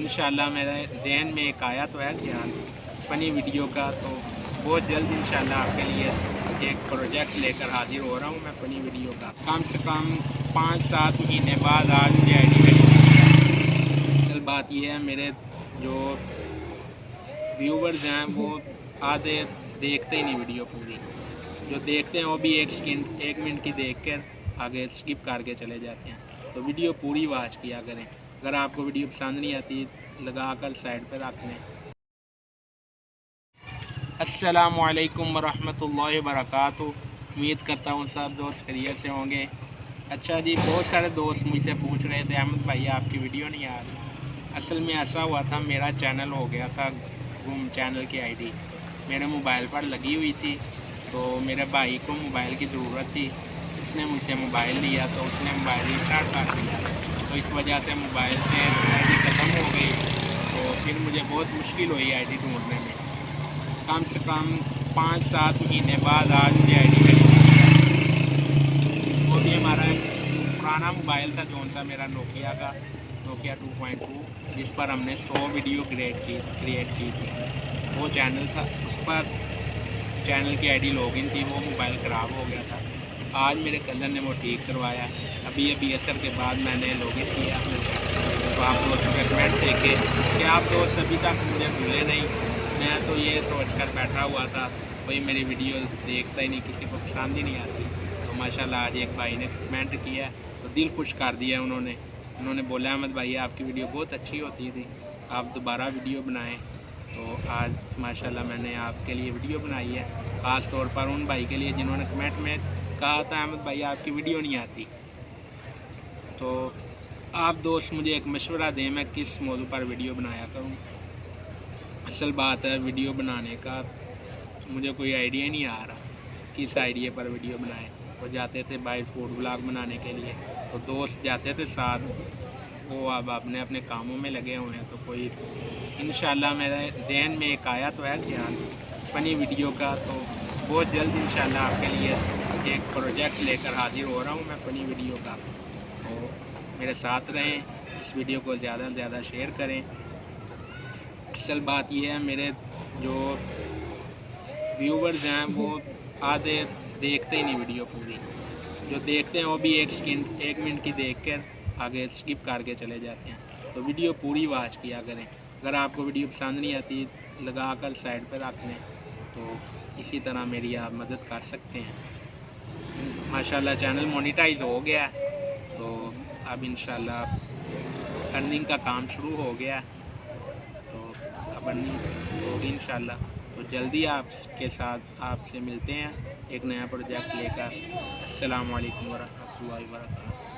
इंशाल्लाह मेरे जहन में एक आया तो है ख्याल फ़नी वीडियो का, तो बहुत जल्द इंशाल्लाह आपके लिए एक प्रोजेक्ट लेकर हाजिर हो रहा हूँ मैं फ़नी वीडियो का। कम से कम 5-7 महीने बाद आज मुझे आई डी मिली है। असल बात यह है, मेरे जो व्यूवर्स हैं वो आधे देखते ही नहीं वीडियो पूरी, जो देखते हैं वो भी एक मिनट की देख कर आगे स्किप करके चले जाते हैं। तो वीडियो पूरी वॉच किया करें। अगर आपको वीडियो पसंद नहीं आती लगा कर साइड पर रख लें। अस्सलामु अलैकुम वरहमतुल्लाहि वबरकातुहू। उम्मीद करता हूँ सब दोस्त खैरियत से होंगे। अच्छा जी, बहुत सारे दोस्त मुझसे पूछ रहे थे अहमद भाई आपकी वीडियो नहीं आ रही। असल में ऐसा हुआ था, मेरा चैनल हो गया था गुम। चैनल की आईडी मेरे मोबाइल पर लगी हुई थी, तो मेरे भाई को मोबाइल की ज़रूरत थी, उसने मुझसे मोबाइल लिया तो उसने मोबाइल रिस्टार्ट कर दिया, तो इस वजह से मोबाइल से आईडी ख़त्म हो गई। तो फिर मुझे बहुत मुश्किल हुई आईडी ढूंढने में। कम से कम 5-7 महीने बाद आज मुझे आईडी मिली है। वो भी हमारा पुराना मोबाइल था, जो सा मेरा नोकिया 2.2, जिस पर हमने 100 वीडियो क्रिएट की थी। वो चैनल था, उस पर चैनल की आईडी लॉगिन थी, वो मोबाइल ख़राब हो गया था। आज मेरे कज़न ने वो ठीक करवाया। अभी असर के बाद मैंने लॉगिन किया अपने चैनल। तो आप दोस्त रिकमेंड देखे कि आप दोस्त अभी तक मुझे भूले नहीं। मैं तो ये सोच कर बैठा हुआ था कोई मेरी वीडियो देखता ही नहीं, किसी को पसंद ही नहीं आती। तो माशाल्लाह आज एक भाई ने कमेंट किया तो दिल खुश कर दिया उन्होंने बोला अहमद भाई आपकी वीडियो बहुत अच्छी होती थी, आप दोबारा वीडियो बनाएं। तो आज माशाल्लाह मैंने आपके लिए वीडियो बनाई है, ख़ास तौर पर उन भाई के लिए जिन्होंने कमेंट में कहा था अहमद भाई आपकी वीडियो नहीं आती। तो आप दोस्त मुझे एक मशवरा दें मैं किस मौजू पर वीडियो बनाया करूं। असल बात है, वीडियो बनाने का मुझे कोई आइडिया नहीं आ रहा किस आइडिया पर वीडियो बनाएं। वो जाते थे बाहर फूड व्लॉग बनाने के लिए, तो दोस्त जाते थे साथ, वो अब अपने अपने कामों में लगे हुए हैं। तो कोई इंशाल्लाह मेरे जहन में एक आया तो है ख्याल फ़नी वीडियो का, तो बहुत जल्द इंशाल्लाह आपके लिए एक प्रोजेक्ट लेकर हाजिर हो रहा हूँ मैं फ़नी वीडियो का। तो मेरे साथ रहें, इस वीडियो को ज़्यादा से ज़्यादा शेयर करें। असल बात यह है, मेरे जो व्यूवर्स हैं वो आधे देखते ही नहीं वीडियो पूरी, जो देखते हैं वो भी एक मिनट की देख कर आगे स्किप करके चले जाते हैं। तो वीडियो पूरी वॉच किया करें। अगर आपको वीडियो पसंद नहीं आती लगा कर साइड पर रख लें। तो इसी तरह मेरी आप मदद कर सकते हैं। माशाल्लाह चैनल मोनेटाइज हो गया, तो अब इंशाल्लाह अर्निंग का काम शुरू हो गया, तो अब अर्निंग होगी इंशाल्लाह। तो जल्दी आपके साथ आपसे मिलते हैं एक नया प्रोजेक्ट लेकर। अस्सलामु अलैकुम वरहमतुल्लाहि वबरकातुहू।